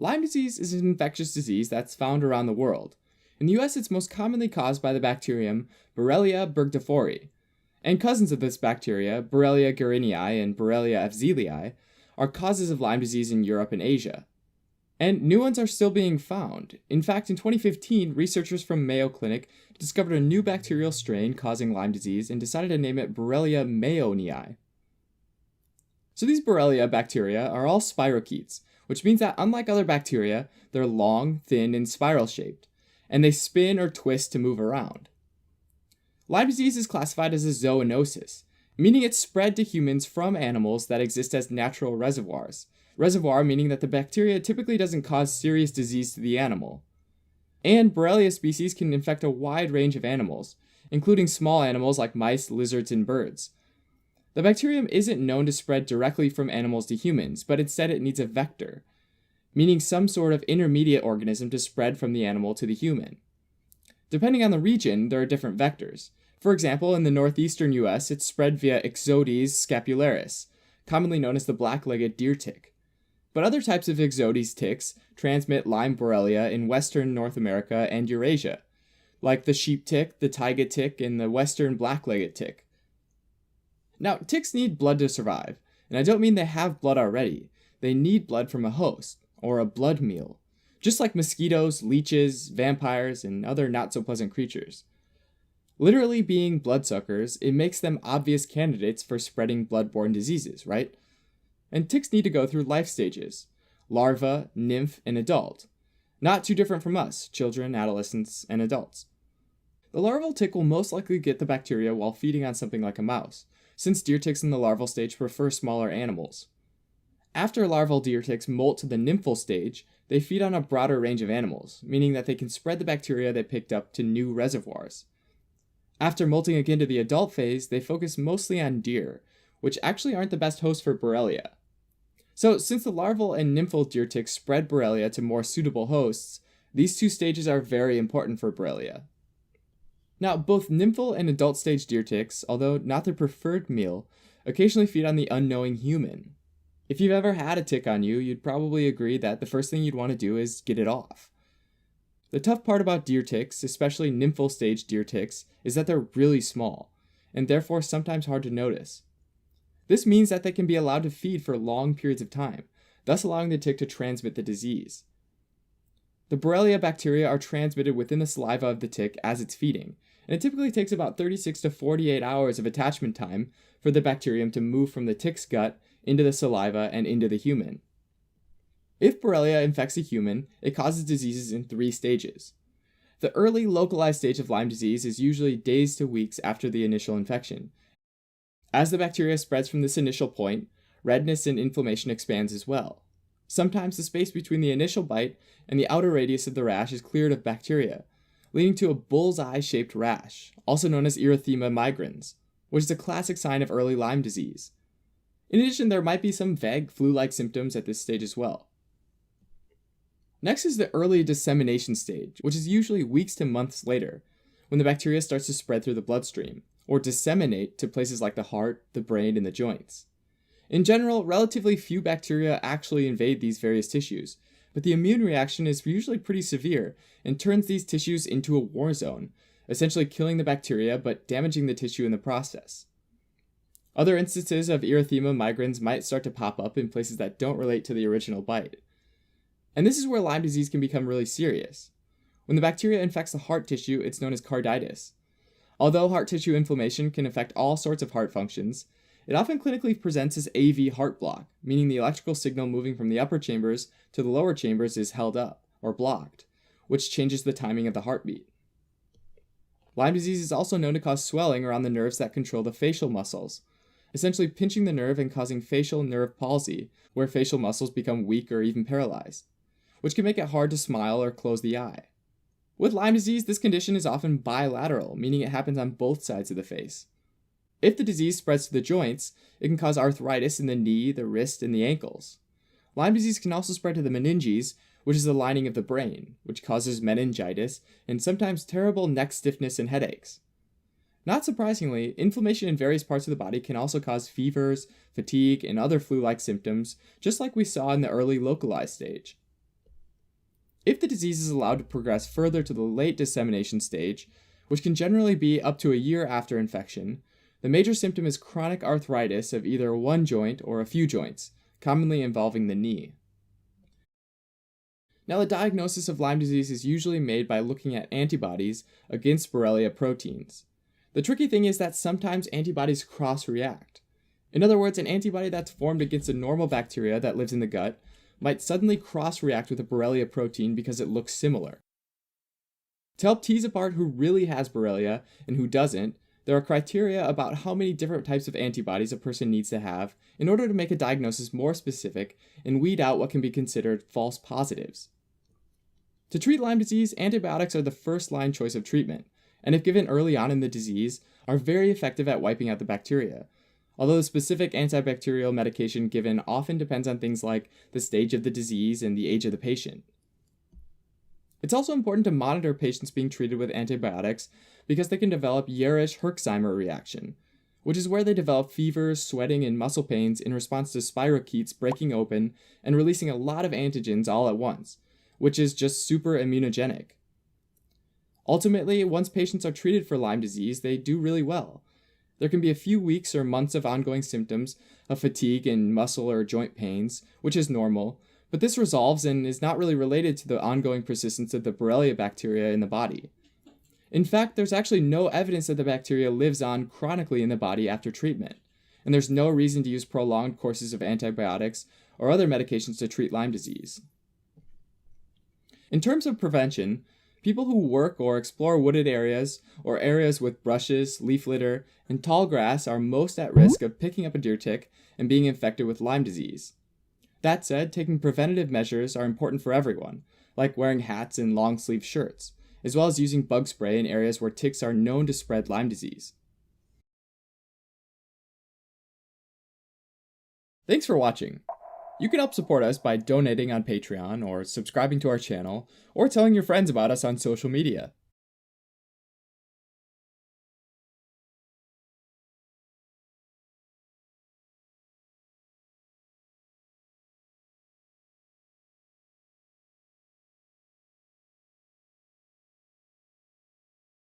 Lyme disease is an infectious disease that's found around the world. In the US, it's most commonly caused by the bacterium Borrelia burgdorferi, and cousins of this bacteria, Borrelia guarinii and Borrelia afzelii, are causes of Lyme disease in Europe and Asia. And new ones are still being found. In fact, in 2015, researchers from Mayo Clinic discovered a new bacterial strain causing Lyme disease and decided to name it Borrelia mayonii. So these Borrelia bacteria are all spirochetes, which means that unlike other bacteria, they're long, thin, and spiral-shaped, and they spin or twist to move around. Lyme disease is classified as a zoonosis, meaning it's spread to humans from animals that exist as natural reservoirs. Reservoir meaning that the bacteria typically doesn't cause serious disease to the animal. And Borrelia species can infect a wide range of animals, including small animals like mice, lizards, and birds. The bacterium isn't known to spread directly from animals to humans, but instead it needs a vector, meaning some sort of intermediate organism to spread from the animal to the human. Depending on the region, there are different vectors. For example, in the northeastern US, it's spread via Ixodes scapularis, commonly known as the black-legged deer tick. But other types of Ixodes ticks transmit Lyme Borrelia in western North America and Eurasia, like the sheep tick, the taiga tick, and the western black-legged tick. Now, ticks need blood to survive, and I don't mean they have blood already. They need blood from a host, or a blood meal, just like mosquitoes, leeches, vampires, and other not-so-pleasant creatures. Literally being bloodsuckers, it makes them obvious candidates for spreading blood-borne diseases, right? And ticks need to go through life stages: larva, nymph, and adult. Not too different from us, children, adolescents, and adults. The larval tick will most likely get the bacteria while feeding on something like a mouse, since deer ticks in the larval stage prefer smaller animals. After larval deer ticks molt to the nymphal stage, they feed on a broader range of animals, meaning that they can spread the bacteria they picked up to new reservoirs. After molting again to the adult phase, they focus mostly on deer, which actually aren't the best host for Borrelia. So, since the larval and nymphal deer ticks spread Borrelia to more suitable hosts, these two stages are very important for Borrelia. Now, both nymphal and adult stage deer ticks, although not their preferred meal, occasionally feed on the unknowing human. If you've ever had a tick on you, you'd probably agree that the first thing you'd want to do is get it off. The tough part about deer ticks, especially nymphal stage deer ticks, is that they're really small, and therefore sometimes hard to notice. This means that they can be allowed to feed for long periods of time, thus allowing the tick to transmit the disease. The Borrelia bacteria are transmitted within the saliva of the tick as it's feeding, and it typically takes about 36 to 48 hours of attachment time for the bacterium to move from the tick's gut into the saliva and into the human. If Borrelia infects a human, it causes diseases in 3 stages. The early localized stage of Lyme disease is usually days to weeks after the initial infection. As the bacteria spreads from this initial point, redness and inflammation expands as well. Sometimes the space between the initial bite and the outer radius of the rash is cleared of bacteria, leading to a bullseye-shaped rash, also known as erythema migrans, which is a classic sign of early Lyme disease. In addition, there might be some vague flu-like symptoms at this stage as well. Next is the early dissemination stage, which is usually weeks to months later, when the bacteria starts to spread through the bloodstream, or disseminate to places like the heart, the brain, and the joints. In general, relatively few bacteria actually invade these various tissues, but the immune reaction is usually pretty severe and turns these tissues into a war zone, essentially killing the bacteria but damaging the tissue in the process. Other instances of erythema migrans might start to pop up in places that don't relate to the original bite. And this is where Lyme disease can become really serious. When the bacteria infects the heart tissue, it's known as carditis. Although heart tissue inflammation can affect all sorts of heart functions, it often clinically presents as AV heart block, meaning the electrical signal moving from the upper chambers to the lower chambers is held up, or blocked, which changes the timing of the heartbeat. Lyme disease is also known to cause swelling around the nerves that control the facial muscles, essentially pinching the nerve and causing facial nerve palsy, where facial muscles become weak or even paralyzed, which can make it hard to smile or close the eye. With Lyme disease, this condition is often bilateral, meaning it happens on both sides of the face. If the disease spreads to the joints, it can cause arthritis in the knee, the wrist, and the ankles. Lyme disease can also spread to the meninges, which is the lining of the brain, which causes meningitis and sometimes terrible neck stiffness and headaches. Not surprisingly, inflammation in various parts of the body can also cause fevers, fatigue, and other flu-like symptoms, just like we saw in the early localized stage. If the disease is allowed to progress further to the late dissemination stage, which can generally be up to a year after infection, the major symptom is chronic arthritis of either one joint or a few joints, commonly involving the knee. Now, the diagnosis of Lyme disease is usually made by looking at antibodies against Borrelia proteins. The tricky thing is that sometimes antibodies cross-react. In other words, an antibody that's formed against a normal bacteria that lives in the gut might suddenly cross-react with a Borrelia protein because it looks similar. To help tease apart who really has Borrelia and who doesn't, there are criteria about how many different types of antibodies a person needs to have in order to make a diagnosis more specific and weed out what can be considered false positives. To treat Lyme disease, antibiotics are the first-line choice of treatment, and if given early on in the disease, are very effective at wiping out the bacteria, although the specific antibacterial medication given often depends on things like the stage of the disease and the age of the patient. It's also important to monitor patients being treated with antibiotics because they can develop Jarisch-Herxheimer reaction, which is where they develop fevers, sweating, and muscle pains in response to spirochetes breaking open and releasing a lot of antigens all at once, which is just super immunogenic. Ultimately, once patients are treated for Lyme disease, they do really well. There can be a few weeks or months of ongoing symptoms of fatigue and muscle or joint pains, which is normal, but this resolves and is not really related to the ongoing persistence of the Borrelia bacteria in the body. In fact, there's actually no evidence that the bacteria lives on chronically in the body after treatment, and there's no reason to use prolonged courses of antibiotics or other medications to treat Lyme disease. In terms of prevention, people who work or explore wooded areas or areas with brushes, leaf litter, and tall grass are most at risk of picking up a deer tick and being infected with Lyme disease. That said, taking preventative measures are important for everyone, like wearing hats and long-sleeve shirts, as well as using bug spray in areas where ticks are known to spread Lyme disease. Thanks for watching. You can help support us by donating on Patreon or subscribing to our channel or telling your friends about us on social media.